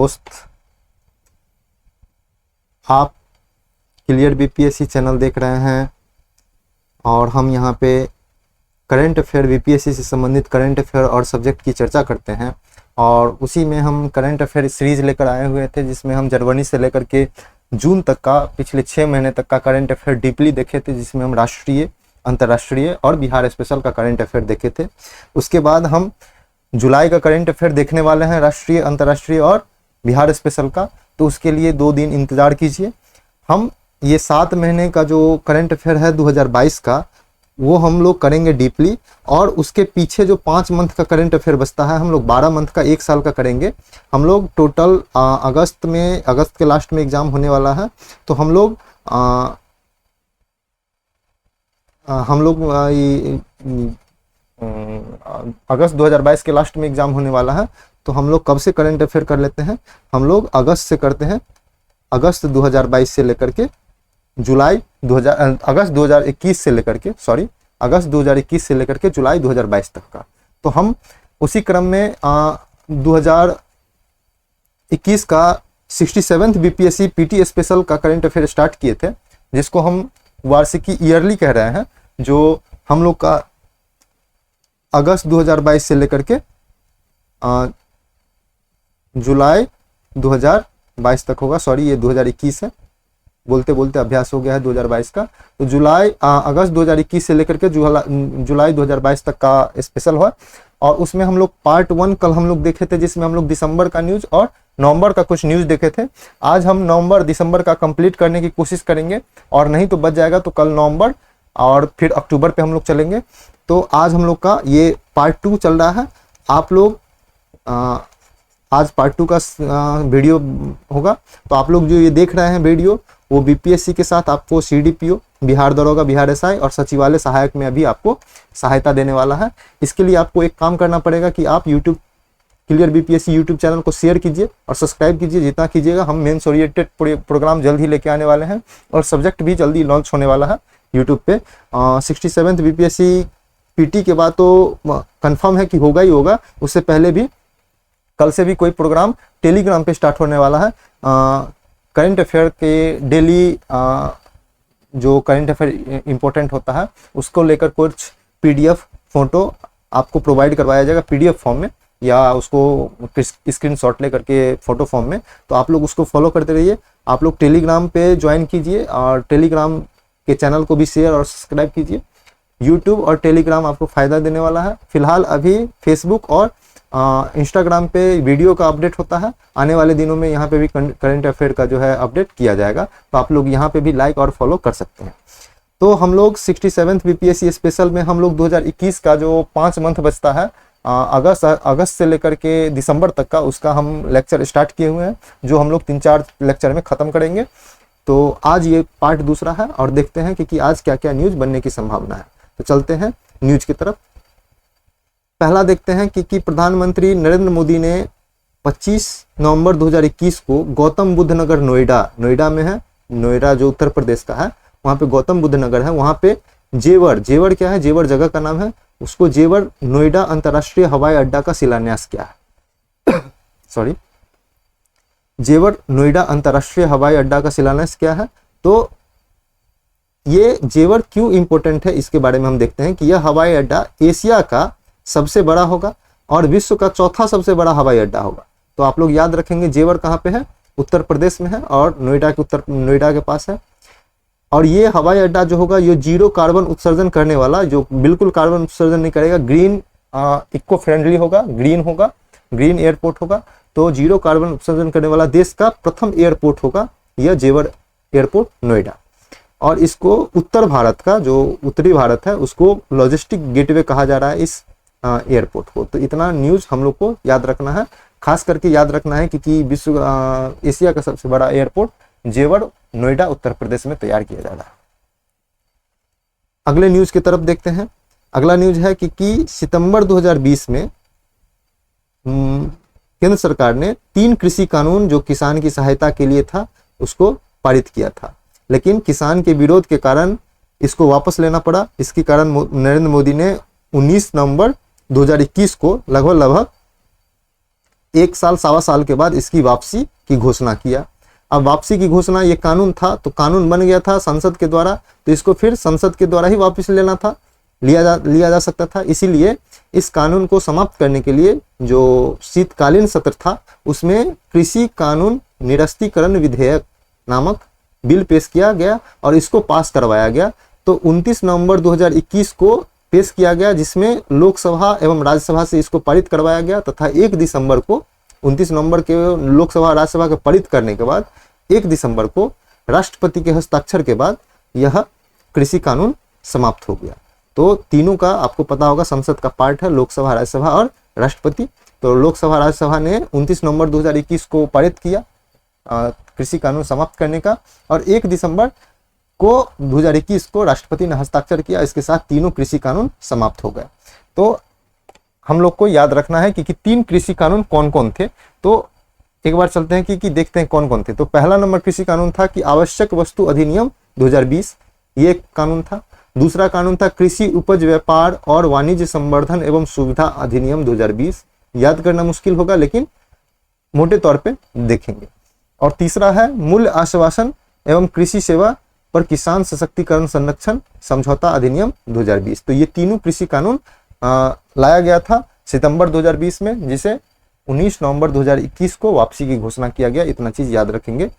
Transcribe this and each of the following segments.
दोस्त, आप clear BPSC channel देख रहे हैं और हम यहाँ पे करंट अफेयर बीपीएससी से संबंधित करंट अफेयर और सब्जेक्ट की चर्चा करते हैं। और उसी में हम करंट अफेयर सीरीज लेकर आए हुए थे, जिसमें हम जनवरी से लेकर के जून तक का पिछले 6 महीने तक का करंट अफेयर डीपली देखे थे, जिसमें हम राष्ट्रीय, अंतर्राष्ट्रीय और बिहार स्पेशल का करंट अफेयर देखे थे। उसके बाद हम जुलाई का करंट अफेयर देखने वाले हैं, राष्ट्रीय, अंतर्राष्ट्रीय और बिहार स्पेशल का। तो उसके लिए 2 दिन इंतजार कीजिए। हम ये 7 महीने का जो करंट अफेयर है 2022 का, वो हम लोग करेंगे डीपली। और उसके पीछे जो 5 मंथ का करंट अफेयर बचता है, हम लोग 12 मंथ का 1 साल का करेंगे। हम लोग टोटल अगस्त के लास्ट में एग्जाम होने वाला है, तो हम लोग अगस्त 2022 के लास्ट में एग्जाम होने वाला है। तो हम लोग कब से करंट अफेयर कर लेते हैं? हम लोग अगस्त से करते हैं, अगस्त 2022 से लेकर के अगस्त 2021 से लेकर के अगस्त 2021 से लेकर के जुलाई 2022 तक का। तो हम उसी क्रम में 2021 का 67th बीपीएससी पीटी स्पेशल का करंट अफेयर स्टार्ट किए थे, जिसको हम वार्षिकी ईयरली कह रहे हैं, जो हम लोग का अगस्त 2022 से लेकर के जुलाई 2022 तक होगा। ये 2021 है, बोलते बोलते अभ्यास हो गया है 2022 का। तो अगस्त 2021 से लेकर के जुलाई 2022 तक का स्पेशल हुआ। और उसमें हम लोग पार्ट 1 कल हम लोग देखे थे, जिसमें हम लोग दिसंबर का न्यूज और नवंबर का कुछ न्यूज देखे थे। आज हम नवंबर दिसंबर का कंप्लीट करने की कोशिश करेंगे, और नहीं तो बच जाएगा तो कल नवंबर और फिर अक्टूबर पे हम लोग चलेंगे। तो आज हम लोग का ये पार्ट 2 चल रहा है। आप लोग आज पार्ट 2 का वीडियो होगा। तो आप लोग जो ये देख रहे हैं वीडियो, वो बीपीएससी के साथ आपको सीडीपीओ, बिहार दरोगा, बिहार एसआई और सचिवालय सहायक में अभी आपको सहायता देने वाला है। इसके लिए आपको एक काम करना पड़ेगा कि आप YouTube clear BPSC YouTube channel को शेयर कीजिए और सब्सक्राइब कीजिए। जितना कीजिएगा, हम मेंस ओरिएंटेड प्रोग्राम जल्द ही लेके आने वाले हैं और सब्जेक्ट भी जल्दी लॉन्च होने वाला है यूट्यूब पे। 67th बीपीएससी पीटी के बाद तो कंफर्म है कि होगा ही होगा। उससे पहले भी कल से भी कोई प्रोग्राम टेलीग्राम पे स्टार्ट होने वाला है। करंट अफेयर के डेली जो करंट अफेयर इंपॉर्टेंट होता है, उसको लेकर कुछ पीडीएफ फोटो आपको प्रोवाइड करवाया जाएगा पीडीएफ फॉर्म में, या उसको स्क्रीनशॉट लेकर के फोटो फॉर्म में। तो आप लोग उसको फॉलो करते रहिए। आप लोग टेलीग्राम पे ज्वाइन कीजिए और टेलीग्राम के चैनल को भी शेयर और सब्सक्राइब कीजिए। यूट्यूब और टेलीग्राम आपको फ़ायदा देने वाला है। फिलहाल अभी फेसबुक और इंस्टाग्राम पे वीडियो का अपडेट होता है। आने वाले दिनों में यहाँ पे भी करंट अफेयर का जो है अपडेट किया जाएगा, तो आप लोग यहाँ पे भी लाइक और फॉलो कर सकते हैं। तो हम लोग 67th बीपीएससी स्पेशल में हम लोग 2021 का जो 5 मंथ बचता है, अगस्त से लेकर के दिसंबर तक का, उसका हम लेक्चर स्टार्ट किए हुए हैं, जो हम लोग 3-4 लेक्चर में ख़त्म करेंगे। तो आज ये पार्ट 2 है और देखते हैं कि आज क्या क्या न्यूज़ बनने की संभावना है। तो चलते हैं न्यूज़ की तरफ। पहला देखते हैं कि प्रधानमंत्री नरेंद्र मोदी ने 25 नवंबर 2021 को गौतम बुद्ध नगर नोएडा में है, नोएडा जो उत्तर प्रदेश का है, वहाँ पे गौतम बुद्ध नगर है, वहाँ पे जेवर क्या है, जेवर जगह का नाम है, उसको जेवर नोएडा अंतर्राष्ट्रीय हवाई अड्डा का शिलान्यास किया है। जेवर नोएडा अंतर्राष्ट्रीय हवाई अड्डा का शिलान्यास किया है। तो ये जेवर क्यों इंपॉर्टेंट है, इसके बारे में हम देखते हैं कि यह हवाई अड्डा एशिया का सबसे बड़ा होगा और विश्व का 4था सबसे बड़ा हवाई अड्डा होगा। तो आप लोग याद रखेंगे जेवर कहाँ पे है, उत्तर प्रदेश में है और नोएडा के पास है। और ये हवाई अड्डा जो होगा, ये 0 कार्बन उत्सर्जन करने वाला, जो बिल्कुल कार्बन उत्सर्जन नहीं करेगा, ग्रीन इको फ्रेंडली होगा, ग्रीन एयरपोर्ट होगा। तो 0 कार्बन उत्सर्जन करने वाला देश का प्रथम एयरपोर्ट होगा यह जेवर एयरपोर्ट नोएडा। और इसको उत्तर भारत का, जो उत्तरी भारत है, उसको लॉजिस्टिक गेटवे कहा जा रहा है इस एयरपोर्ट को। तो इतना न्यूज़ हम लोग को याद रखना है, खास करके याद रखना है कि विश्व एशिया का सबसे बड़ा एयरपोर्ट जेवर नोएडा उत्तर प्रदेश में तैयार किया जा रहा है। अगले न्यूज़ की तरफ देखते हैं। अगला न्यूज़ है कि सितंबर 2020 में केंद्र सरकार ने 3 कृषि कानून जो किसान की सहायता के लिए था, उसको पारित किया था, लेकिन किसान के विरोध के कारण इसको वापस लेना पड़ा। इसके कारण नरेंद्र मोदी ने 19 नवंबर 2021 को लगभग 1 साल सवा साल के बाद इसकी वापसी की घोषणा किया। अब वापसी की घोषणा, ये कानून था तो कानून बन गया था संसद के द्वारा, तो इसको फिर संसद के द्वारा ही वापस लेना था, लिया जा सकता था। इसीलिए इस कानून को समाप्त करने के लिए जो शीतकालीन सत्र था उसमें कृषि कानून निरस्तीकरण विधेयक नामक बिल पेश किया गया और इसको पास करवाया गया। तो 29 नवंबर 2021 को पेश किया गया, जिसमें लोकसभा एवं राज्यसभा से इसको पारित करवाया गया तथा 1 दिसंबर को 29 नवंबर के लोकसभा राज्यसभा के पारित करने के बाद 1 दिसंबर को राष्ट्रपति के हस्ताक्षर के बाद यह कृषि कानून समाप्त हो गया। तो तीनों का आपको पता होगा संसद का पार्ट है, लोकसभा, राज्यसभा और राष्ट्रपति। तो लोकसभा राज्यसभा ने 29 नवंबर 2021 को पारित किया कृषि कानून समाप्त करने का, और 1 दिसंबर को 2021 को राष्ट्रपति ने हस्ताक्षर किया। इसके साथ तीनों कृषि कानून समाप्त हो गए। तो हम लोग को याद रखना है कि 3 कृषि कानून कौन कौन थे। तो एक बार चलते हैं कि देखते हैं कौन कौन थे। तो पहला नंबर कृषि कानून था कि आवश्यक वस्तु अधिनियम 2020, ये एक कानून था। दूसरा कानून था कृषि उपज व्यापार और वाणिज्य संवर्धन एवं सुविधा अधिनियम 2020, याद करना मुश्किल होगा लेकिन मोटे तौर पे देखेंगे। और तीसरा है मूल्य आश्वासन एवं कृषि सेवा पर किसान सशक्तिकरण संरक्षण समझौता अधिनियम 2020। तो ये तीनों कृषि कानून लाया गया था सितंबर 2020 में, जिसे 19 नवंबर 2021 को वापसी की घोषणा किया गया। इतना चीज याद रखेंगे।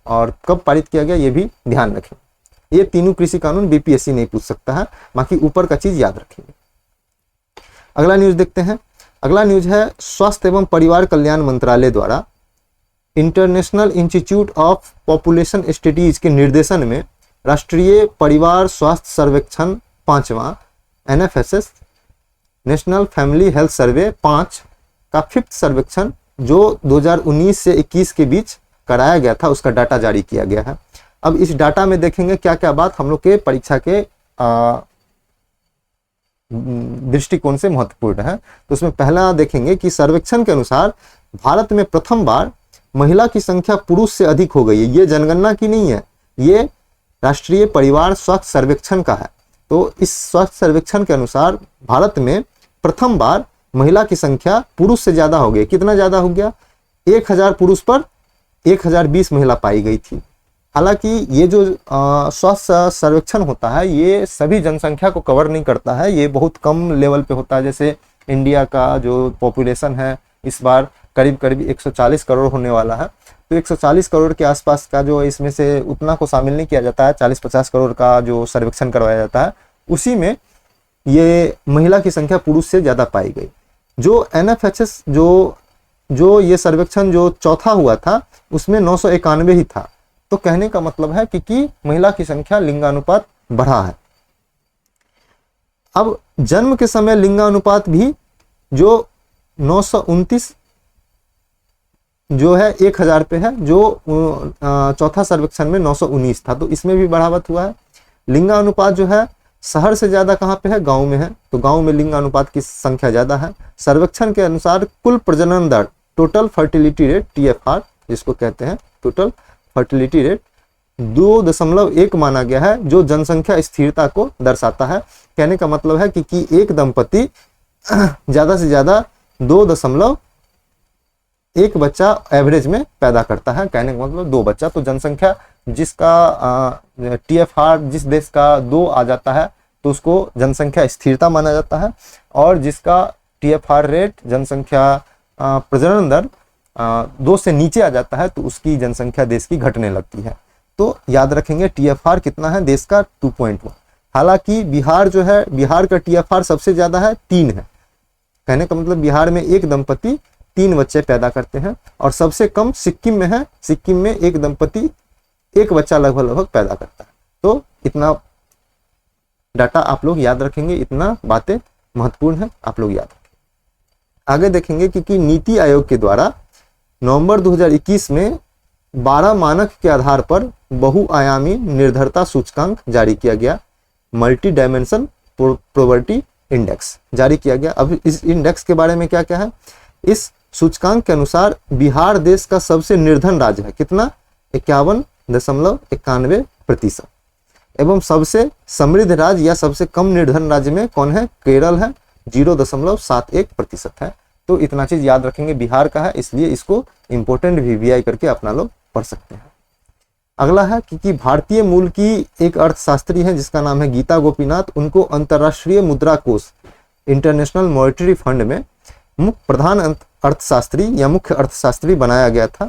और कब पारित किया गया ये भी ध्यान रखें। ये तीनों कृषि कानून बीपीएससी नहीं पूछ सकता है, बाकी ऊपर का चीज याद रखेंगे। अगला न्यूज देखते हैं। अगला न्यूज है स्वास्थ्य एवं परिवार कल्याण मंत्रालय द्वारा international institute of population studies के निर्देशन में राष्ट्रीय परिवार स्वास्थ्य सर्वेक्षण 5वां NFSS national family health survey 5 का 5th सर्वेक्षण जो 2019 से 21 के बीच कराया गया था, उसका डाटा जारी किया गया है। अब इस डाटा में देखेंगे क्या क्या बात हम लोग के परीक्षा के दृष्टिकोण से महत्वपूर्ण है। तो उसमें पहला देखेंगे कि सर्वेक्षण के अनुसार भारत में प्रथम बार महिला की संख्या पुरुष से अधिक हो गई है। ये जनगणना की नहीं है, ये राष्ट्रीय परिवार स्वास्थ्य सर्वेक्षण का है। तो इस स्वास्थ्य सर्वेक्षण के अनुसार भारत में प्रथम बार महिला की संख्या पुरुष से ज्यादा हो गई। कितना ज्यादा हो गया? 1000 पुरुष पर 1020 महिला पाई गई थी। हालांकि ये जो स्वास्थ्य सर्वेक्षण होता है ये सभी जनसंख्या को कवर नहीं करता है, ये बहुत कम लेवल पे होता है। जैसे इंडिया का जो पॉपुलेशन है इस बार करीब 140 करोड़ होने वाला है, तो 140 करोड़ के आसपास का जो इसमें से उतना को शामिल नहीं किया जाता है। 40-50 करोड़ का जो सर्वेक्षण करवाया जाता है उसी में ये महिला की संख्या पुरुष से ज्यादा पाई गई। जो NFHS जो ये सर्वेक्षण जो चौथा हुआ था उसमें 991 ही था। तो कहने का मतलब है कि महिला की संख्या लिंगानुपात बढ़ा है। अब जन्म के समय लिंगानुपात भी जो 929 जो है 1000 पे है, जो चौथा सर्वेक्षण में 919 था, तो इसमें भी बढ़ावत हुआ है। लिंगानुपात जो है शहर से ज्यादा कहाँ पे है? गांव में है, तो गांव में लिंगानुपात की संख्या ज्यादा है। सर्वेक्षण के अनुसार कुल प्रजनन दर टोटल फर्टिलिटी रेट TFR जिसको कहते हैं टोटल फर्टिलिटी रेट 2.1 माना गया है, जो जनसंख्या स्थिरता को दर्शाता है। कहने का मतलब है कि एक दंपति ज्यादा से ज्यादा 2.1 बच्चा एवरेज में पैदा करता है। कहने का मतलब 2 बच्चा। तो जनसंख्या जिसका TFR जिस देश का 2 आ जाता है तो उसको जनसंख्या स्थिरता माना जाता है, और जिसका TFR रेट जनसंख्या प्रजनन दर 2 से नीचे आ जाता है तो उसकी जनसंख्या देश की घटने लगती है। तो याद रखेंगे TFR कितना है देश का? 2.1। हालांकि बिहार जो है, बिहार का TFR सबसे ज्यादा है, 3 है। कहने का मतलब बिहार में एक दंपति 3 बच्चे पैदा करते हैं, और सबसे कम सिक्किम में है। सिक्किम में एक दंपति 1 बच्चा लगभग पैदा करता है। तो इतना डाटा आप लोग याद रखेंगे, इतना बातें महत्वपूर्ण है, आप लोग याद रखेंगे। आगे देखेंगे कि नीति आयोग के द्वारा नवंबर 2021 में 12 मानक के आधार पर बहुआयामी निर्धरता सूचकांक जारी किया गया। मल्टी डायमेंशन पॉवर्टी इंडेक्स जारी किया गया। अब इस इंडेक्स के बारे में क्या क्या है? इस सूचकांक के अनुसार बिहार देश का सबसे निर्धन राज्य है। कितना? 51.91%। एवं सबसे समृद्ध राज्य या सबसे कम निर्धन राज्य में कौन है? केरल है, 0.71% है। तो इतना चीज याद रखेंगे, बिहार का है इसलिए इसको इंपॉर्टेंट वीवीआई करके अपना लोग पढ़ सकते हैं। अगला है कि भारतीय मूल की एक अर्थशास्त्री है जिसका नाम है गीता गोपीनाथ, उनको अंतर्राष्ट्रीय मुद्रा कोष इंटरनेशनल मॉनेटरी फंड में प्रधान अर्थशास्त्री या मुख्य अर्थशास्त्री बनाया गया था।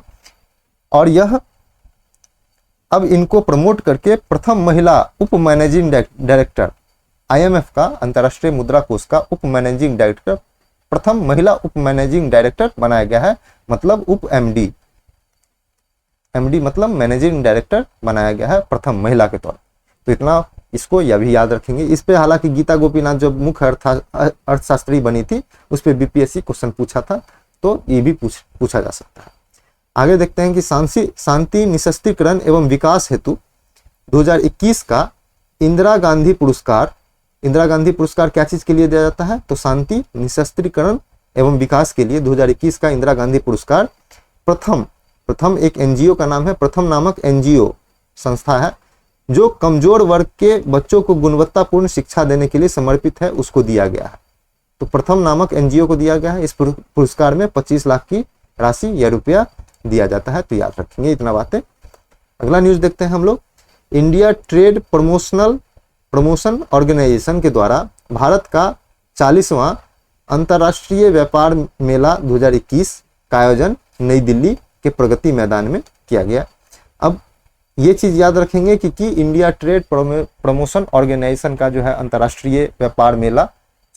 और यह अब इनको प्रमोट करके प्रथम महिला उप मैनेजिंग डायरेक्टर, आईएमएफ का अंतर्राष्ट्रीय मुद्रा कोष का उप मैनेजिंग डायरेक्टर, प्रथम महिला उप मैनेजिंग डायरेक्टर बनाया गया है, मतलब उप एमडी, एमडी मतलब मैनेजिंग डायरेक्टर बनाया गया है प्रथम महिला के तौर पर। तो इतना इसको यह भी याद रखेंगे। इस पे हालांकि गीता गोपीनाथ जो मुख्य अर्थशास्त्री बनी थी उस पे बीपीएससी क्वेश्चन पूछा था, तो ये भी पूछा जा सकता है। आगे देखते हैं कि शांति निशस्त्रीकरण एवं विकास हेतु 2021 का इंदिरा गांधी पुरस्कार, इंदिरा गांधी पुरस्कार क्या चीज के लिए दिया जाता है, तो शांति निशस्त्रीकरण एवं विकास के लिए 2021 का इंदिरा गांधी पुरस्कार प्रथम एक एनजीओ का नाम है, प्रथम नामक एनजीओ संस्था है जो कमजोर वर्ग के बच्चों को गुणवत्तापूर्ण शिक्षा देने के लिए समर्पित है, उसको दिया गया है। तो प्रथम नामक एनजीओ को दिया गया है। इस पुरस्कार में 25 लाख की राशि या रुपया दिया जाता है, तो याद रखेंगे इतना बातें। अगला न्यूज देखते हैं हम लोग। इंडिया ट्रेड प्रमोशन ऑर्गेनाइजेशन के द्वारा भारत का 40वां अंतर्राष्ट्रीय व्यापार मेला 2021 का आयोजन नई दिल्ली के प्रगति मैदान में किया गया। अब ये चीज याद रखेंगे कि इंडिया ट्रेड प्रमोशन ऑर्गेनाइजेशन का जो है अंतर्राष्ट्रीय व्यापार मेला,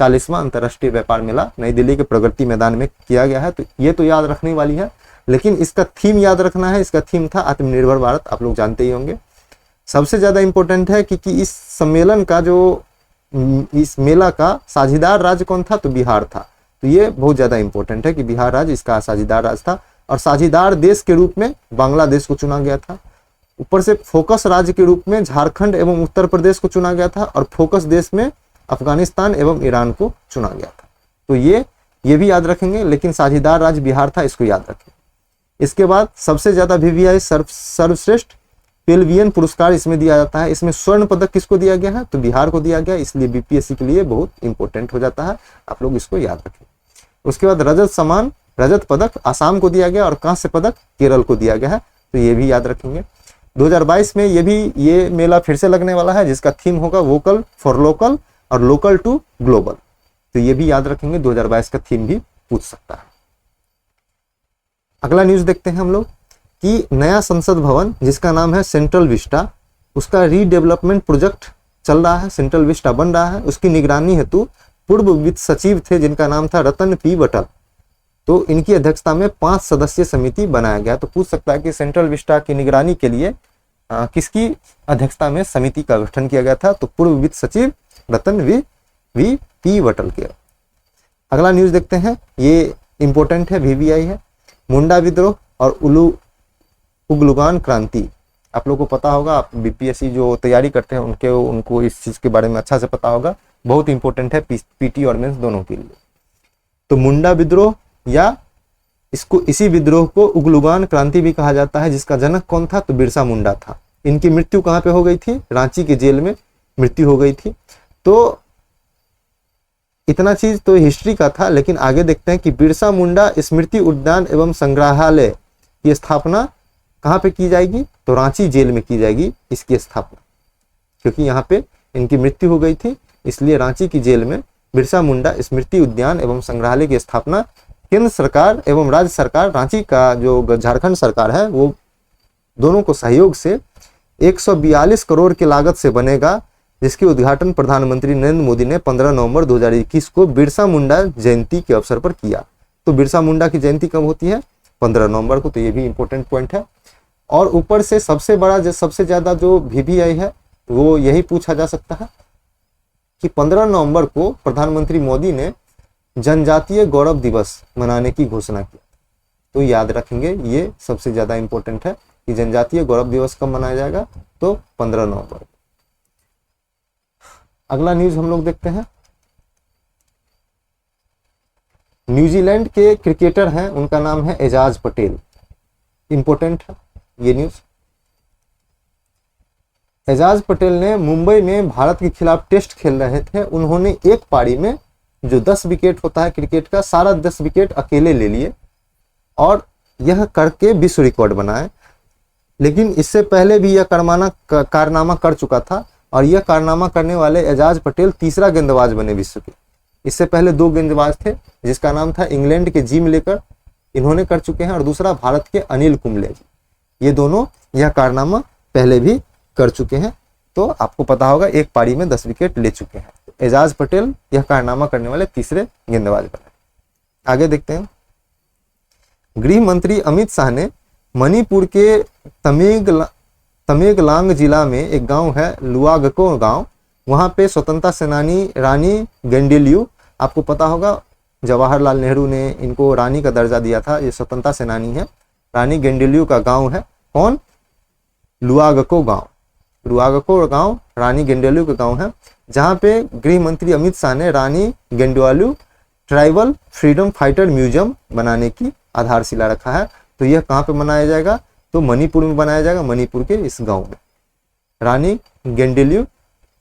40वां अंतर्राष्ट्रीय व्यापार मेला नई दिल्ली के प्रगति मैदान में किया गया है, तो ये तो याद रखने वाली है। लेकिन इसका थीम याद रखना है, इसका थीम था आत्मनिर्भर भारत, आप लोग जानते ही होंगे। सबसे ज्यादा इंपॉर्टेंट है कि इस सम्मेलन का जो इस मेला का साझेदार राज्य कौन था, तो बिहार था। तो ये बहुत ज्यादा इंपॉर्टेंट है कि बिहार राज्य इसका साझेदार राज्य था और साझेदार देश के रूप में बांग्लादेश को चुना गया था। ऊपर से फोकस राज्य के रूप में झारखंड एवं उत्तर प्रदेश को चुना गया था और फोकस देश में अफगानिस्तान एवं ईरान को चुना गया था। तो ये भी याद रखेंगे, लेकिन साझेदार राज्य बिहार था, इसको याद रखें। इसके बाद सबसे ज्यादा वीवीआई सर्वश्रेष्ठ पेल्वियन पुरस्कार इसमें दिया जाता है। इसमें स्वर्ण पदक किसको दिया गया है, तो बिहार को दिया गया, इसलिए बीपीएससी के लिए बहुत इंपॉर्टेंट हो जाता है, आप लोग इसको याद रखें। उसके बाद रजत पदक आसाम को दिया गया और कांस्य पदक केरल को दिया गया है, तो ये भी याद रखेंगे। 2022 में ये मेला फिर से लगने वाला है जिसका थीम होगा वोकल फॉर लोकल और लोकल टू ग्लोबल, तो ये भी याद रखेंगे, 2022 का थीम भी पूछ सकता है। अगला न्यूज देखते हैं हम लोग कि नया संसद भवन जिसका नाम है सेंट्रल विस्टा, उसका रीडेवलपमेंट प्रोजेक्ट चल रहा है, सेंट्रल विस्टा बन रहा है। उसकी निगरानी हेतु पूर्व वित्त सचिव थे जिनका नाम था रतन पी वटल, तो इनकी अध्यक्षता में 5 सदस्यीय समिति बनाया गया। तो पूछ सकता है कि सेंट्रल विस्टा की निगरानी के लिए किसकी अध्यक्षता में समिति का गठन किया गया था, तो पूर्व वित्त सचिव रतन वी पी वटल के। अगला न्यूज देखते हैं, ये इंपॉर्टेंट है, वीवीआई है। मुंडा विद्रोह और उगलुगान क्रांति, आप लोगों को पता होगा, आप बीपीएससी जो तैयारी करते हैं उनको इस चीज के बारे में अच्छा से पता होगा, बहुत इंपॉर्टेंट है पीटी और मेंस दोनों के लिए। तो मुंडा विद्रोह या इसी विद्रोह को उगलुगान क्रांति भी कहा जाता है, जिसका जनक कौन था, तो बिरसा मुंडा था। इनकी मृत्यु कहाँ पे हो गई थी, रांची के जेल में मृत्यु हो गई थी। तो इतना चीज तो हिस्ट्री का था, लेकिन आगे देखते हैं कि बिरसा मुंडा स्मृति उद्यान एवं संग्रहालय की स्थापना कहाँ पे की जाएगी, तो रांची जेल में की जाएगी इसकी स्थापना, क्योंकि यहाँ पे इनकी मृत्यु हो गई थी, इसलिए रांची की जेल में बिरसा मुंडा स्मृति उद्यान एवं संग्रहालय की स्थापना केंद्र सरकार एवं राज्य सरकार, रांची का जो झारखंड सरकार है वो दोनों को सहयोग से 142 करोड़ की लागत से बनेगा, जिसकी उद्घाटन प्रधानमंत्री नरेंद्र मोदी ने 15 नवंबर 2021 को बिरसा मुंडा जयंती के अवसर पर किया। तो बिरसा मुंडा की जयंती कब होती है, 15 नवंबर को, तो ये भी इंपॉर्टेंट पॉइंट है। और ऊपर से सबसे बड़ा सबसे ज्यादा जो वीवीआई है वो यही पूछा जा सकता है कि 15 नवंबर को प्रधानमंत्री मोदी ने जनजातीय गौरव दिवस मनाने की घोषणा की। तो याद रखेंगे, ये सबसे ज्यादा इंपॉर्टेंट है कि जनजातीय गौरव दिवस कब मनाया जाएगा, तो 15 नवंबर। अगला न्यूज हम लोग देखते हैं, न्यूजीलैंड के क्रिकेटर हैं, उनका नाम है एजाज पटेल, इंपॉर्टेंट है ये न्यूज। एजाज पटेल ने मुंबई में भारत के खिलाफ टेस्ट खेल रहे थे, उन्होंने एक पारी में जो 10 विकेट होता है क्रिकेट का, सारा 10 विकेट अकेले ले लिए और यह करके विश्व रिकॉर्ड बनाए। लेकिन इससे पहले भी यह कारनामा कर चुका था और यह कारनामा करने वाले एजाज पटेल तीसरा गेंदबाज बने विश्व के। इससे पहले 2 गेंदबाज थे, जिसका नाम था इंग्लैंड के जिम लेकर, इन्होंने कर चुके हैं, और दूसरा भारत के अनिल कुंबले जी, ये दोनों यह कारनामा पहले भी कर चुके हैं। तो आपको पता होगा एक पारी में 10 विकेट ले चुके हैं। एजाज पटेल यह कारनामा करने वाले तीसरे गेंदबाज बने। आगे देखते हैं। गृह मंत्री अमित शाह ने मणिपुर के तमेंगलांग जिला में एक गांव है लुआगको गांव, वहां पे स्वतंत्रता सेनानी रानी गेंडेलियू, आपको पता होगा जवाहरलाल नेहरू ने इनको रानी का दर्जा दिया था, ये स्वतंत्रता सेनानी है, रानी गेंडेलियू का गांव है। कौन? लुआगको गांव। लुआगको गांव रानी गेंडेलियू का गांव है, जहां पे गृह मंत्री अमित शाह ने रानी गेंडेलियू ट्राइबल फ्रीडम फाइटर म्यूजियम बनाने की आधारशिला रखा है। तो यह कहाँ पे बनाया जाएगा? तो मणिपुर में बनाया जाएगा, मणिपुर के इस गांव में, रानी गेंडेलियू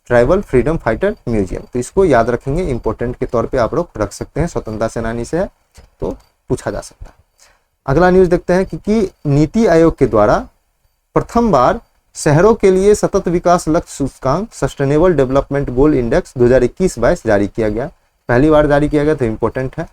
ट्राइबल फ्रीडम फाइटर म्यूजियम। तो इसको याद रखेंगे, इंपॉर्टेंट के तौर पे आप लोग रख सकते हैं, स्वतंत्रता सेनानी से है तो पूछा जा सकता है। अगला न्यूज देखते हैं कि नीति आयोग के द्वारा प्रथम बार शहरों के लिए सतत विकास लक्ष्य सूचकांक सस्टेनेबल डेवलपमेंट गोल इंडेक्स 2021-22 जारी किया गया। पहली बार जारी किया गया, तो इंपॉर्टेंट है।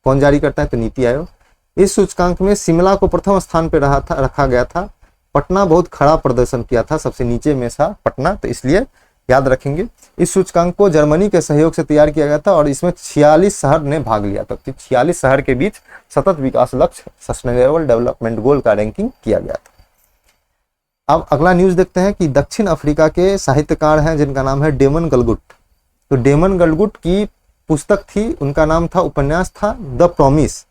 कौन जारी करता है? तो नीति आयोग। इस सूचकांक में शिमला को प्रथम स्थान पर रखा गया था। पटना बहुत खराब प्रदर्शन किया था, सबसे नीचे में था पटना, तो इसलिए याद रखेंगे। इस सूचकांक को जर्मनी के सहयोग से तैयार किया गया था और इसमें 46 शहर ने भाग लिया था। तो 46 शहर के बीच सतत विकास लक्ष्य सस्टेनेबल डेवलपमेंट गोल का रैंकिंग किया गया था। अब अगला न्यूज देखते हैं कि दक्षिण अफ्रीका के साहित्यकार हैं जिनका नाम है डेमन गलगुट। तो डेमन गलगुट की पुस्तक थी, उनका नाम था, उपन्यास था द प्रॉमिस,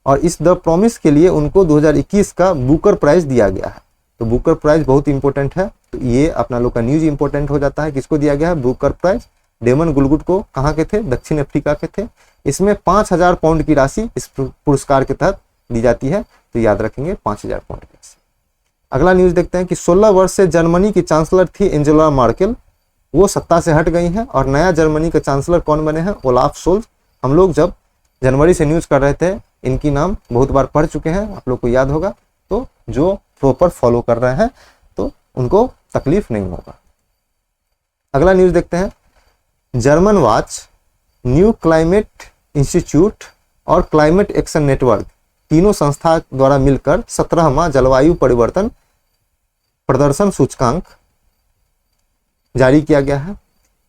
और इस द प्रॉमिस के लिए उनको 2021 का बुकर प्राइज दिया गया है। तो बुकर प्राइज बहुत इंपॉर्टेंट है, तो ये अपना लोग का न्यूज इंपॉर्टेंट हो जाता है। किसको दिया गया है बुकर प्राइज? डेमन गलगुट को। कहाँ के थे? दक्षिण अफ्रीका के थे। इसमें 5000 पाउंड की राशि इस पुरस्कार के तहत दी जाती है, तो याद रखेंगे 5000 पाउंड की राशि। अगला न्यूज देखते हैं कि 16 वर्ष से जर्मनी की चांसलर थी एंजेला मार्केल, वो सत्ता से हट गई हैं और नया जर्मनी का चांसलर कौन बने हैं? Olaf Scholz. हम लोग जब जनवरी से न्यूज कर रहे थे, इनकी नाम बहुत बार पढ़ चुके हैं, आप लोग को याद होगा। तो जो प्रॉपर फॉलो कर रहे हैं तो उनको तकलीफ नहीं होगा। अगला न्यूज देखते हैं। German watch, new climate institute और क्लाइमेट एक्शन नेटवर्क तीनों संस्था द्वारा मिलकर 17वां जलवायु परिवर्तन प्रदर्शन सूचकांक जारी किया गया है।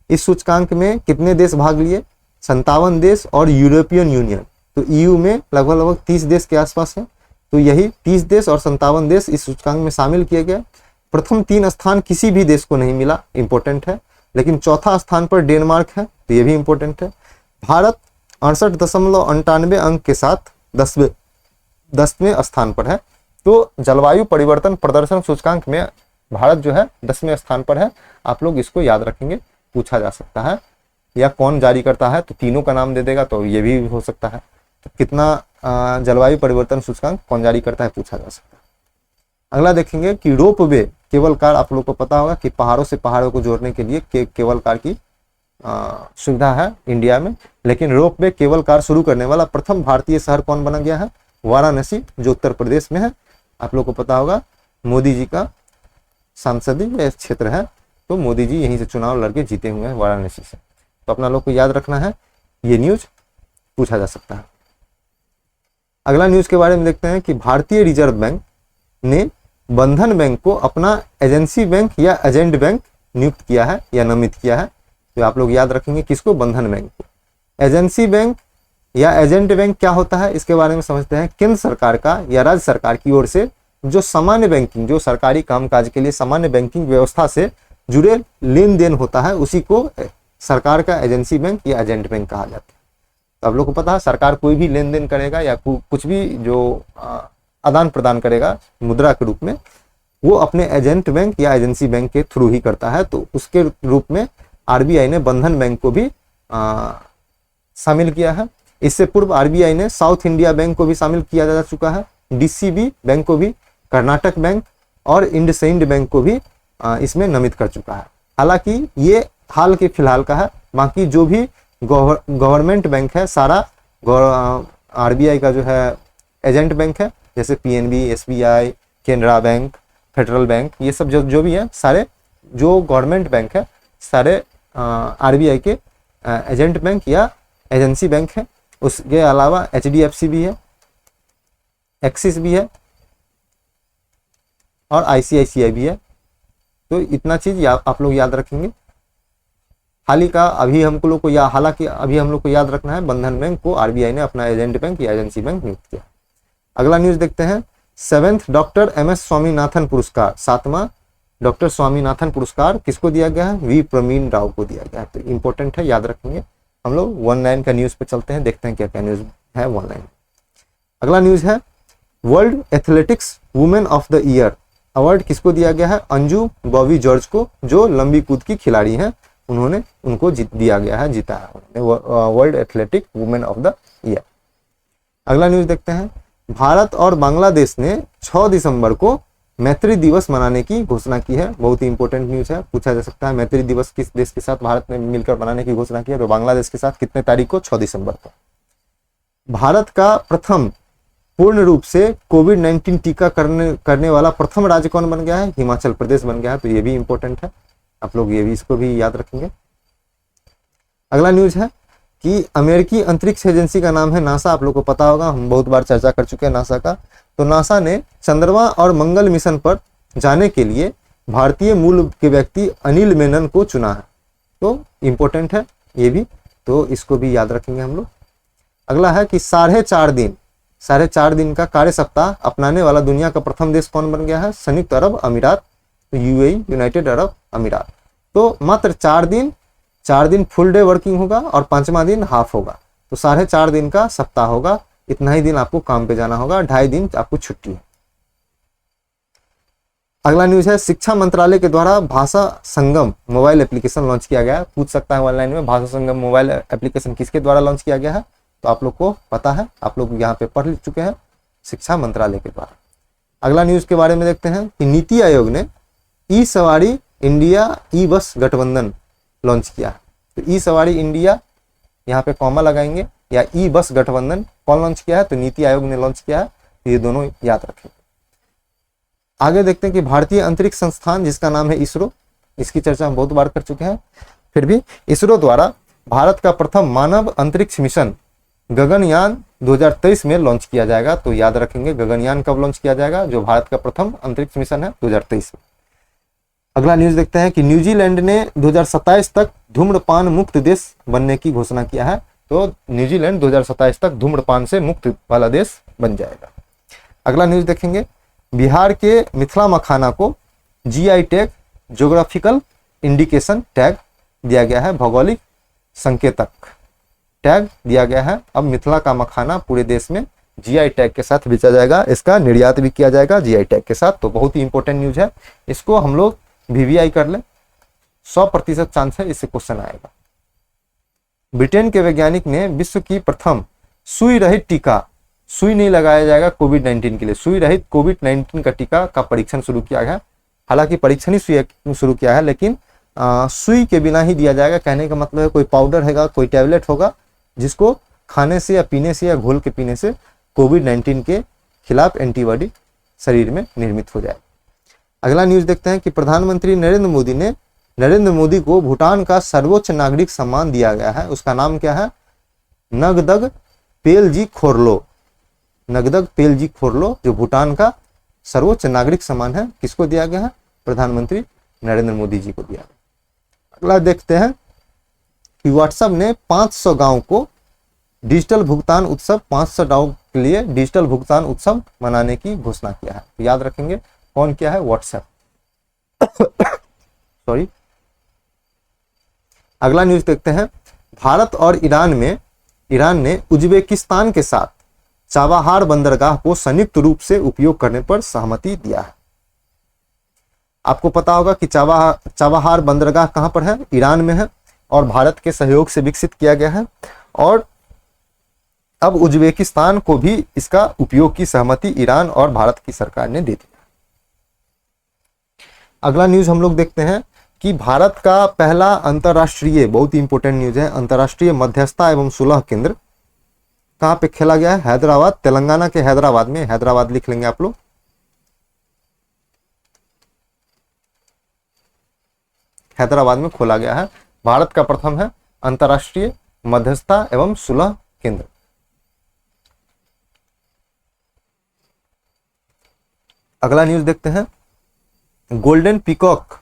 इस सूचकांक में कितने देश भाग लिए? 57 देश और यूरोपियन यूनियन। तो ईयू में लगभग 30 देश के आसपास है। तो यही 30 देश और 57 देश इस सूचकांक में शामिल किए गए। प्रथम 3 स्थान किसी भी देश को नहीं मिला, इंपॉर्टेंट है। लेकिन चौथा स्थान पर डेनमार्क है, तो ये भी इंपॉर्टेंट है। भारत 68.98 अंक के साथ 10वें स्थान पर है। तो जलवायु परिवर्तन प्रदर्शन सूचकांक में भारत जो है 10वें स्थान पर है। आप लोग इसको याद रखेंगे, पूछा जा सकता है। या कौन जारी करता है? तो तीनों का नाम दे देगा, तो ये भी हो सकता है। तो कितना जलवायु परिवर्तन सूचकांक कौन जारी करता है, पूछा जा सकता है। अगला देखेंगे कि रोप वे केबल कार, आप लोग को पता होगा कि पहाड़ों से पहाड़ों को जोड़ने के लिए केबल कार की सुविधा है इंडिया में। लेकिन रोप वे केबल कार शुरू करने वाला प्रथम भारतीय शहर कौन बना गया है? वाराणसी, जो उत्तर प्रदेश में है। आप लोग को पता होगा मोदी जी का संसदीय क्षेत्र है, तो मोदी जी यहीं से चुनाव लड़के जीते हुए हैं वाराणसी से। तो अपना लोग को याद रखना है, ये न्यूज पूछा जा सकता है। अगला न्यूज के बारे में देखते हैं कि भारतीय रिजर्व बैंक ने बंधन बैंक को अपना एजेंसी बैंक या एजेंट बैंक नियुक्त किया है या नामित किया है। तो आप लोग याद रखेंगे किसको? बंधन बैंक को। एजेंसी बैंक या एजेंट बैंक क्या होता है, इसके बारे में समझते हैं। केंद्र सरकार का या राज्य सरकार की ओर से जो सामान्य बैंकिंग, जो सरकारी कामकाज के लिए सामान्य बैंकिंग व्यवस्था से जुड़े लेन देन होता है, उसी को सरकार का एजेंसी बैंक या एजेंट बैंक कहा जाता है। तो आप लोग को पता है सरकार कोई भी लेन देन करेगा या कुछ भी जो आदान प्रदान करेगा मुद्रा के रूप में, वो अपने एजेंट बैंक या एजेंसी बैंक के थ्रू ही करता है। तो उसके रूप में आरबीआई ने बंधन बैंक को भी शामिल किया है। इससे पूर्व आरबीआई ने साउथ इंडिया बैंक को भी शामिल किया जा चुका है, डीसीबी बैंक को भी, कर्नाटक बैंक और इंडसइंड बैंक को भी इसमें नामित कर चुका है। हालांकि ये हाल के फिलहाल का है, बाकी जो भी गवर्नमेंट बैंक है सारा, आरबीआई का जो है एजेंट बैंक है, जैसे PNB, SBI, Canara bank, federal bank, ये सब जो भी है सारे जो गवर्नमेंट बैंक है सारे आरबीआई के एजेंट बैंक या एजेंसी बैंक है। उसके अलावा एचडीएफसी भी है, एक्सिस भी है और आईसीआईसीआई भी है। तो इतना चीज आप लोग याद रखेंगे। हालांकि अभी हम लोग को याद रखना है, बंधन बैंक को आरबीआई ने अपना एजेंट बैंक या एजेंसी बैंक नियुक्त किया। अगला न्यूज देखते हैं, 7th डॉक्टर एमएस स्वामीनाथन पुरस्कार, 7वां डॉक्टर स्वामीनाथन पुरस्कार किसको दिया गया है? वी प्रवीण राव को दिया गया है। तो इंपॉर्टेंट है, याद रखेंगे। हम लोग 1 का न्यूज पे चलते हैं, देखते हैं क्या क्या न्यूज है 1। अगला न्यूज है, world athletics women of the year award किसको दिया गया है? अंजू बॉबी जॉर्ज को, जो लंबी कूद की खिलाड़ी हैं, उनको दिया गया है, जीता है world athletic women of the year. अगला न्यूज देखते हैं, भारत और बांग्लादेश ने 6 दिसंबर को मैत्री दिवस मनाने की घोषणा की है। बहुत ही इंपॉर्टेंट न्यूज है, पूछा जा सकता है मैत्री दिवस किस देश के साथ भारत ने मिलकर मनाने की घोषणा की है? तो बांग्लादेश के साथ। कितने तारीख को? 6 दिसंबर को। भारत का प्रथम पूर्ण रूप से कोविड-19 टीका करने वाला प्रथम राज्य कौन बन गया है? हिमाचल प्रदेश बन गया है। तो ये भी इंपॉर्टेंट है, आप लोग ये भी इसको भी याद रखेंगे। अगला न्यूज है कि अमेरिकी अंतरिक्ष एजेंसी का नाम है नासा। आप लोग को पता होगा, हम बहुत बार चर्चा कर चुके हैं नासा का। तो नासा ने चंद्रमा और मंगल मिशन पर जाने के लिए भारतीय मूल के व्यक्ति अनिल मेनन को चुना है। तो इंपॉर्टेंट है ये भी, तो इसको भी याद रखेंगे हम लोग। अगला है कि 4.5 दिन का कार्य सप्ताह अपनाने वाला दुनिया का प्रथम देश कौन बन गया है? संयुक्त अरब अमीरात, यूएई, यूनाइटेड अरब अमीरात। तो मात्र 4 दिन फुल डे वर्किंग होगा और 5वां दिन हाफ होगा। तो 4.5 दिन का सप्ताह होगा, इतना ही दिन आपको काम पे जाना होगा, 2.5 दिन आपको छुट्टी है। अगला न्यूज है, शिक्षा मंत्रालय के द्वारा भाषा संगम मोबाइल एप्लीकेशन लॉन्च किया गया है। पूछ सकता है ऑनलाइन में, भाषा संगम मोबाइल एप्लीकेशन किसके द्वारा लॉन्च किया गया है? तो आप लोग को पता है, आप लोग यहाँ पे पढ़ चुके हैं, शिक्षा मंत्रालय के द्वारा। अगला न्यूज के बारे में देखते हैं कि नीति आयोग ने ई सवारी इंडिया ई बस गठबंधन लॉन्च किया है। तो ई सवारी इंडिया, यहाँ पे कॉमा लगाएंगे, या ई बस गठबंधन कौन लॉन्च किया है? तो नीति आयोग ने लॉन्च किया है। तो ये दोनों याद रखें। आगे देखते हैं कि भारतीय अंतरिक्ष संस्थान, जिसका नाम है इसरो, इसकी चर्चा हम बहुत बार कर चुके हैं, फिर भी इसरो द्वारा भारत का प्रथम मानव अंतरिक्ष मिशन गगनयान 2023 में लॉन्च किया जाएगा। तो याद रखेंगे गगनयान कब लॉन्च किया जाएगा? जो भारत का प्रथम अंतरिक्ष मिशन है 2023 में। अगला न्यूज देखते हैं कि न्यूजीलैंड ने 2027 तक धूम्रपान मुक्त देश बनने की घोषणा किया है। तो न्यूजीलैंड 2027 तक धूम्रपान से मुक्त वाला देश बन जाएगा। अगला न्यूज देखेंगे, बिहार के मिथिला मखाना को GI tag, geographical indication tag दिया गया है, भौगोलिक संकेतक टैग दिया गया है। अब मिथिला का मखाना पूरे देश में जीआई टैग के साथ बेचा जाएगा, इसका निर्यात भी किया जाएगा जीआई टैग के साथ। तो बहुत ही इंपॉर्टेंट न्यूज है, इसको हम लोग वीवीआई कर लें, 100% चांस है इससे क्वेश्चन आएगा। ब्रिटेन के वैज्ञानिक ने विश्व की प्रथम सुई रहित टीका, सुई नहीं लगाया जाएगा कोविड-19 के लिए, सुई रहित कोविड-19 का टीका का परीक्षण शुरू किया गया। हालांकि परीक्षण ही शुरू किया है, लेकिन सुई के बिना ही दिया जाएगा। कहने का मतलब है कोई पाउडर हैगा, कोई टैबलेट होगा, जिसको खाने से या पीने से या घोल के पीने से कोविड-19 के खिलाफ एंटीबॉडी शरीर में निर्मित हो जाए। अगला न्यूज देखते हैं कि प्रधानमंत्री नरेंद्र मोदी को भूटान का सर्वोच्च नागरिक सम्मान दिया गया है। उसका नाम क्या है? नगदग पेलजी खोरलो। नगदग पेलजी खोरलो जो भूटान का सर्वोच्च नागरिक सम्मान है, किसको दिया गया है? प्रधानमंत्री नरेंद्र मोदी जी को दिया गया। अगला देखते हैं कि व्हाट्सएप ने 500 गांव को डिजिटल भुगतान उत्सव, 500 गांव के लिए डिजिटल भुगतान उत्सव मनाने की घोषणा किया है। तो याद रखेंगे कौन किया है? व्हाट्सएप। सॉरी। अगला न्यूज देखते हैं, भारत और ईरान ने उज्बेकिस्तान के साथ चाबाहार बंदरगाह को संयुक्त रूप से उपयोग करने पर सहमति दिया है। आपको पता होगा कि चाबाहार बंदरगाह कहां पर है? ईरान में है और भारत के सहयोग से विकसित किया गया है। और अब उज्बेकिस्तान को भी इसका उपयोग की सहमति ईरान और भारत की सरकार ने दे दी। अगला न्यूज हम लोग देखते हैं कि भारत का पहला अंतर्राष्ट्रीय, बहुत ही इंपॉर्टेंट न्यूज है, अंतर्राष्ट्रीय मध्यस्थता एवं सुलह केंद्र कहाँ पे खेला गया है? हैदराबाद, तेलंगाना के हैदराबाद में, हैदराबाद लिख लेंगे आप लोग। हैदराबाद में खोला गया है, भारत का प्रथम है अंतर्राष्ट्रीय मध्यस्थता एवं सुलह केंद्र। अगला न्यूज देखते हैं। गोल्डन पीकॉक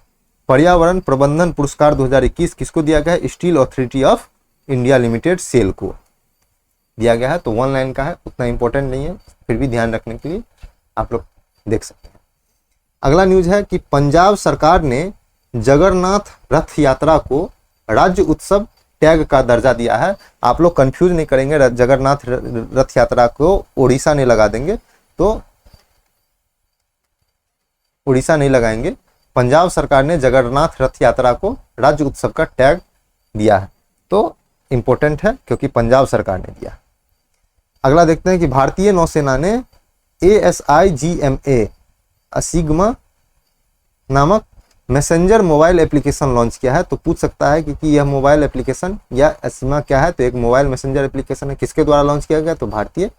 पर्यावरण प्रबंधन पुरस्कार 2021 किसको दिया गया है? Steel authority of India limited, SAIL को दिया गया है। तो 1 लाइन का है, उतना इंपॉर्टेंट नहीं है, फिर भी ध्यान रखने के लिए आप लोग देख सकते हैं। अगला न्यूज है कि पंजाब सरकार ने जगन्नाथ रथ यात्रा को राज्य उत्सव टैग का दर्जा दिया है। आप लोग कंफ्यूज नहीं करेंगे, जगन्नाथ रथ यात्रा को उड़ीसा नहीं लगा देंगे, तो उड़ीसा नहीं लगाएंगे। पंजाब सरकार ने जगन्नाथ रथ यात्रा को राज्य उत्सव का टैग दिया है, तो इंपॉर्टेंट है क्योंकि पंजाब सरकार ने दिया। अगला देखते हैं कि भारतीय नौसेना ने ASIGMA असिग्मा नामक मैसेंजर मोबाइल एप्लीकेशन लॉन्च किया है। तो पूछ सकता है कि यह मोबाइल एप्लीकेशन या असिग्मा क्या है? तो एक मोबाइल मैसेंजर एप्लीकेशन है, किसके द्वारा लॉन्च किया गया? तो भारतीय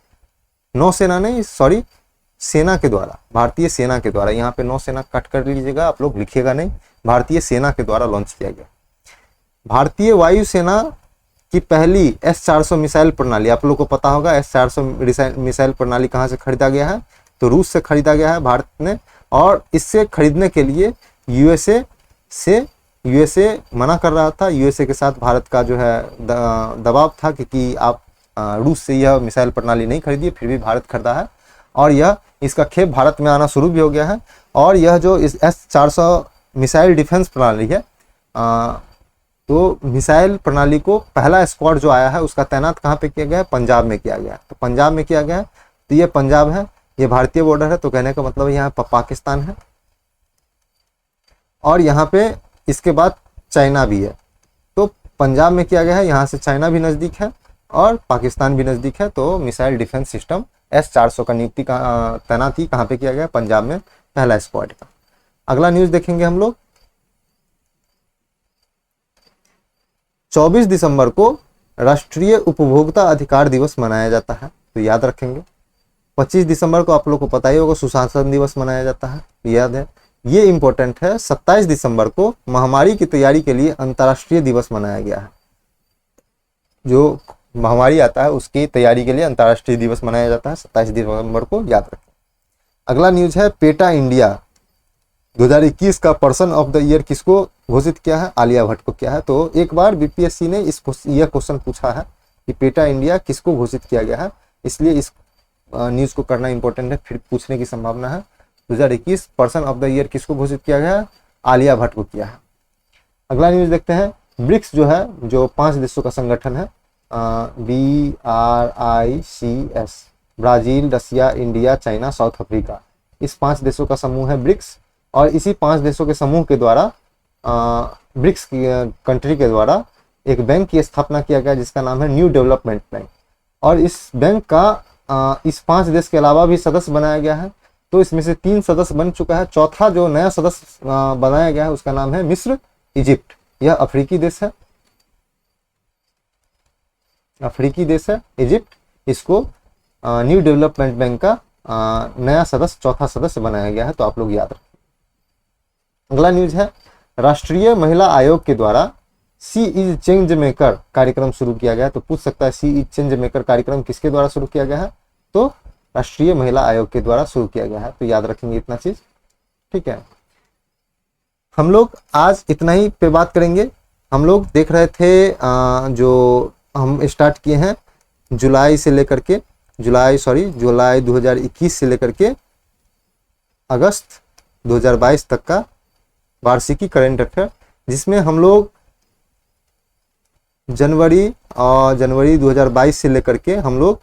नौसेना ने, सॉरी सेना के द्वारा, भारतीय सेना के द्वारा। यहाँ पे नौसेना कट कर लीजिएगा, आप लोग लिखिएगा नहीं, भारतीय सेना के द्वारा लॉन्च किया गया। भारतीय वायुसेना की पहली S-400 मिसाइल प्रणाली, आप लोग को पता होगा S-400 मिसाइल प्रणाली कहाँ से खरीदा गया है? तो रूस से खरीदा गया है भारत ने, और इससे खरीदने के लिए यूएसए मना कर रहा था। यूएसए के साथ भारत का जो है दबाव था कि आप रूस से यह मिसाइल प्रणाली नहीं खरीदिए, फिर भी भारत खरीदा है, और यह इसका खेप भारत में आना शुरू भी हो गया है। और यह जो इस S-400 मिसाइल डिफेंस प्रणाली है, तो मिसाइल प्रणाली को पहला स्क्वाड जो आया है उसका तैनात कहाँ पे किया गया है? पंजाब में किया गया है। तो पंजाब में किया गया है, तो ये पंजाब है, ये भारतीय बॉर्डर है, तो कहने का मतलब यहाँ पाकिस्तान है, और यहाँ पे इसके बाद चाइना भी है। तो पंजाब में किया गया है, यहाँ से चाइना भी नज़दीक है और पाकिस्तान भी नज़दीक है। तो मिसाइल डिफेंस सिस्टम S-400 का नियुक्ति तैनाती कहाँ पे किया गया? पंजाब में, पहला स्क्वाड का। अगला न्यूज देखेंगे हम लोग। 24 दिसंबर को राष्ट्रीय उपभोक्ता अधिकार दिवस मनाया जाता है, तो याद रखेंगे। 25 दिसंबर को आप लोग को पता ही होगा सुशासन दिवस मनाया जाता है, याद है, ये इंपॉर्टेंट है। 27 दिसंबर को महामारी की तैयारी के लिए अंतर्राष्ट्रीय दिवस मनाया गया है। जो महामारी आता है उसकी तैयारी के लिए अंतर्राष्ट्रीय दिवस मनाया जाता है 27 दिसंबर को, याद रखें। अगला न्यूज है पेटा इंडिया 2021 का पर्सन ऑफ द ईयर किसको घोषित किया है? आलिया भट्ट को किया है। तो एक बार बीपीएससी ने यह क्वेश्चन पूछा है कि पेटा इंडिया किसको घोषित किया गया है, इसलिए इस न्यूज को करना इंपॉर्टेंट है, फिर पूछने की संभावना है। 2021 पर्सन ऑफ द ईयर किसको घोषित किया गया है? आलिया भट्ट को किया है। अगला न्यूज देखते हैं। ब्रिक्स जो है, जो 5 देशों का संगठन है, BRICS, ब्राजील, रसिया, इंडिया, चाइना, साउथ अफ्रीका, इस 5 देशों का समूह है ब्रिक्स। और इसी 5 देशों के समूह के द्वारा ब्रिक्स कंट्री के द्वारा एक बैंक की स्थापना किया गया जिसका नाम है न्यू डेवलपमेंट बैंक। और इस बैंक का इस 5 देश के अलावा भी सदस्य बनाया गया है। तो इसमें से 3 सदस्य बन चुका है, चौथा जो नया सदस्य बनाया गया है उसका नाम है मिस्र, इजिप्ट। यह अफ्रीकी देश है, अफ्रीकी देश है इजिप्ट। इसको न्यू डेवलपमेंट बैंक का नया सदस्य, चौथा सदस्य बनाया गया है, तो आप लोग याद रखें। अगला न्यूज है राष्ट्रीय महिला आयोग के द्वारा सी इज चेंज मेकर कार्यक्रम शुरू किया गया। तो पूछ सकता है सी इज चेंज मेकर कार्यक्रम किसके द्वारा शुरू किया गया है? तो राष्ट्रीय महिला आयोग के द्वारा शुरू किया गया है, तो याद रखेंगे इतना चीज, ठीक है। हम लोग आज इतना ही पे बात करेंगे। हम लोग देख रहे थे जो हम स्टार्ट किए हैं जुलाई 2021 से लेकर के अगस्त 2022 तक का वार्षिकी करंट अफेयर, जिसमें हम लोग जनवरी 2022 से लेकर के हम लोग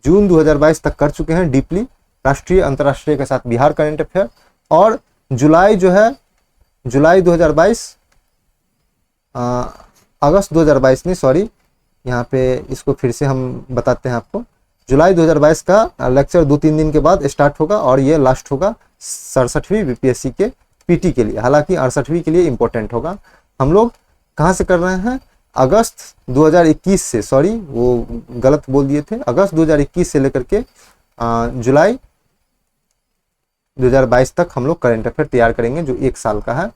जून 2022 तक कर चुके हैं डीपली, राष्ट्रीय अंतर्राष्ट्रीय के साथ बिहार करंट अफेयर। और जुलाई जो है, जुलाई 2022 अगस्त 2022 नहीं, सॉरी, यहाँ पे इसको फिर से हम बताते हैं आपको। जुलाई 2022 का लेक्चर 2-3 दिन के बाद स्टार्ट होगा और ये लास्ट होगा 67वीं बीपीएससी के पीटी के लिए, हालांकि 68वीं के लिए इंपॉर्टेंट होगा। हम लोग कहाँ से कर रहे हैं, अगस्त 2021 से, सॉरी वो गलत बोल दिए थे, अगस्त 2021 से लेकर के जुलाई 2022 तक हम लोग करंट अफेयर तैयार करेंगे, जो 1 साल का है,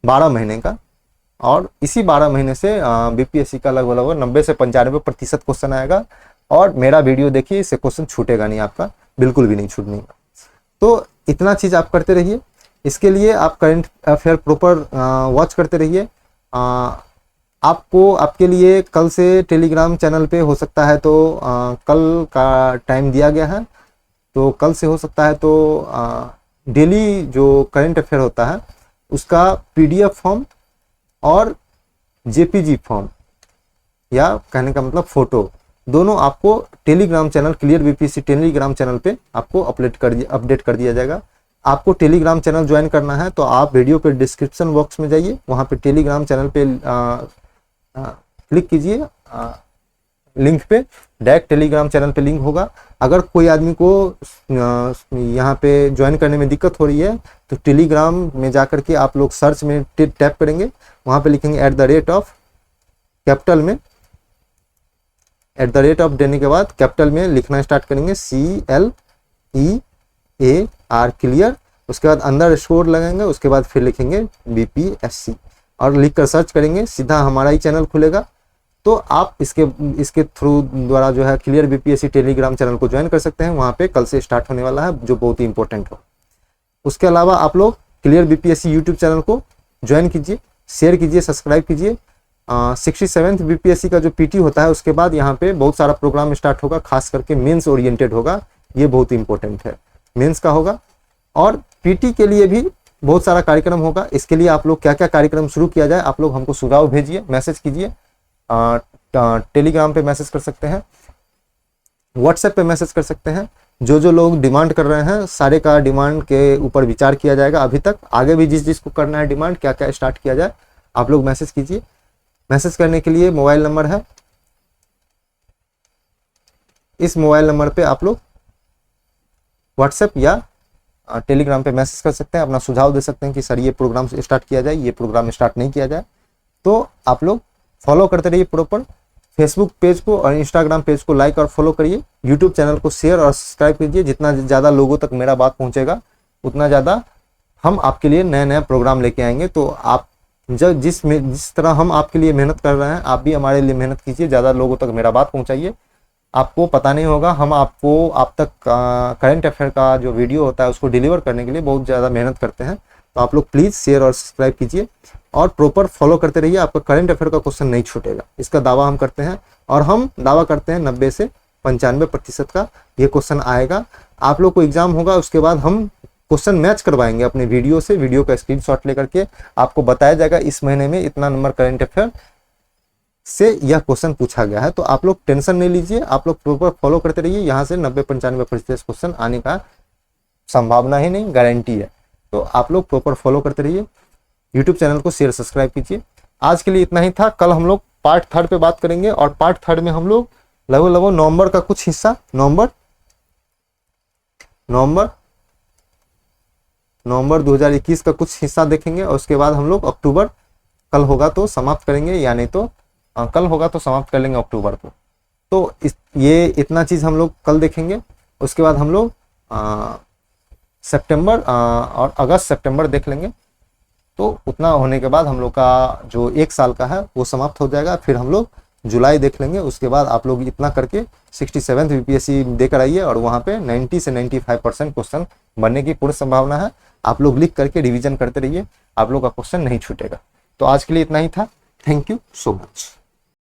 12 महीने का। और इसी 12 महीने से बीपीएससी का लगभग 90 से 95% क्वेश्चन आएगा। और मेरा वीडियो देखिए, इससे क्वेश्चन छूटेगा नहीं आपका, बिल्कुल भी नहीं छूटने का। तो इतना चीज़ आप करते रहिए। इसके लिए आप करंट अफेयर प्रॉपर वॉच करते रहिए। आपको आपके लिए कल से टेलीग्राम चैनल पे हो सकता है तो कल का टाइम दिया गया है, तो कल से हो सकता है तो डेली जो करंट अफेयर होता है उसका पीडीएफ फॉर्म और जेपीजी फॉर्म, या कहने का मतलब फोटो, दोनों आपको Telegram channel clear BPSC Telegram channel पे आपको अपडेट कर दिया जाएगा। आपको टेलीग्राम चैनल ज्वाइन करना है तो आप वीडियो के डिस्क्रिप्शन बॉक्स में जाइए, वहाँ पे टेलीग्राम चैनल पे क्लिक कीजिए, लिंक पे डायरेक्ट टेलीग्राम चैनल पे लिंक होगा। अगर कोई आदमी को यहाँ पे ज्वाइन करने में दिक्कत हो रही है तो टेलीग्राम में जाकर के आप लोग सर्च में टैप करेंगे, वहाँ पे लिखेंगे @ कैपिटल में, @ देने के बाद कैपिटल में लिखना स्टार्ट करेंगे, CLEAR क्लियर, उसके बाद अंडर स्कोर लगाएंगे, उसके बाद फिर लिखेंगे बीपीएससी और लिख कर सर्च करेंगे, सीधा हमारा ही चैनल खुलेगा। तो आप इसके थ्रू द्वारा जो है क्लियर बीपीएससी टेलीग्राम चैनल को ज्वाइन कर सकते हैं। वहाँ पे कल से स्टार्ट होने वाला है, जो बहुत ही इंपॉर्टेंट हो। उसके अलावा आप लोग क्लियर बीपीएससी यूट्यूब चैनल को ज्वाइन कीजिए, शेयर कीजिए, सब्सक्राइब कीजिए। 67th बीपीएससी का जो पीटी होता है उसके बाद यहाँ पे बहुत सारा प्रोग्राम स्टार्ट होगा, खास करके मेंस ओरिएंटेड होगा, ये बहुत इंपॉर्टेंट है, मेंस का होगा। और पीटी के लिए भी बहुत सारा कार्यक्रम होगा। इसके लिए आप लोग क्या क्या कार्यक्रम शुरू किया जाए, आप लोग हमको सुझाव भेजिए, मैसेज कीजिए, टेलीग्राम पे मैसेज कर सकते हैं, व्हाट्सएप पे मैसेज कर सकते हैं। जो लोग डिमांड कर रहे हैं सारे का डिमांड के ऊपर विचार किया जाएगा। अभी तक आगे भी जिसको करना है डिमांड, क्या क्या स्टार्ट किया जाए, आप लोग मैसेज कीजिए। मैसेज करने के लिए मोबाइल नंबर है, इस मोबाइल नंबर पे आप लोग व्हाट्सएप या टेलीग्राम पे मैसेज कर सकते हैं, अपना सुझाव दे सकते हैं कि सर ये प्रोग्राम स्टार्ट किया जाए, ये प्रोग्राम स्टार्ट नहीं किया जाए। तो आप लोग फॉलो करते रहिए प्रॉपर, फेसबुक पेज को और इंस्टाग्राम पेज को लाइक और फॉलो करिए, यूट्यूब चैनल को शेयर और सब्सक्राइब कीजिए। जितना ज़्यादा लोगों तक मेरा बात पहुंचेगा उतना ज़्यादा हम आपके लिए नए नए प्रोग्राम लेके आएंगे। तो आप जिस तरह हम आपके लिए मेहनत कर रहे हैं, आप भी हमारे लिए मेहनत कीजिए, ज़्यादा लोगों तक मेरा बात पहुँचाइए। आपको पता नहीं होगा, हम आपको आप तक करंट अफेयर का जो वीडियो होता है उसको डिलीवर करने के लिए बहुत ज़्यादा मेहनत करते हैं। तो आप लोग प्लीज़ शेयर और सब्सक्राइब कीजिए और प्रॉपर फॉलो करते रहिए, आपका करंट अफेयर का क्वेश्चन नहीं छूटेगा, इसका दावा हम करते हैं। और हम दावा करते हैं 90 से 95% का ये क्वेश्चन आएगा। आप लोग को एग्जाम होगा, उसके बाद हम क्वेश्चन मैच करवाएंगे अपने वीडियो से, वीडियो का स्क्रीनशॉट लेकर के आपको बताया जाएगा इस महीने में इतना नंबर करंट अफेयर से यह क्वेश्चन पूछा गया है। तो आप लोग टेंशन नहीं लीजिए, आप लोग प्रॉपर फॉलो करते रहिए, यहाँ से 90-95% क्वेश्चन आने का संभावना ही नहीं, गारंटी है। तो आप लोग प्रॉपर फॉलो करते रहिए, यूट्यूब चैनल को शेयर सब्सक्राइब कीजिए। आज के लिए इतना ही था। कल हम लोग पार्ट 3 पे बात करेंगे और पार्ट 3 में हम लोग लगभग नवंबर का कुछ हिस्सा, नवंबर 2021 का कुछ हिस्सा देखेंगे और उसके बाद हम लोग अक्टूबर, कल होगा तो समाप्त करेंगे, या नहीं तो कल होगा तो समाप्त कर लेंगे अक्टूबर को। तो ये इतना चीज़ हम लोग कल देखेंगे। उसके बाद हम लोग सितंबर और अगस्त सितंबर देख लेंगे। तो उतना होने के बाद हम लोग का जो 1 साल का है वो समाप्त हो जाएगा। फिर हम लोग जुलाई देख लेंगे। उसके बाद आप लोग इतना करके 67th बीपीएससी देकर आइए और वहाँ पे 90 से 95% क्वेश्चन बनने की पूर्ण संभावना है। आप लोग लिख करके रिवीजन करते रहिए, आप लोग का क्वेश्चन नहीं छूटेगा। तो आज के लिए इतना ही था। Thank you so much.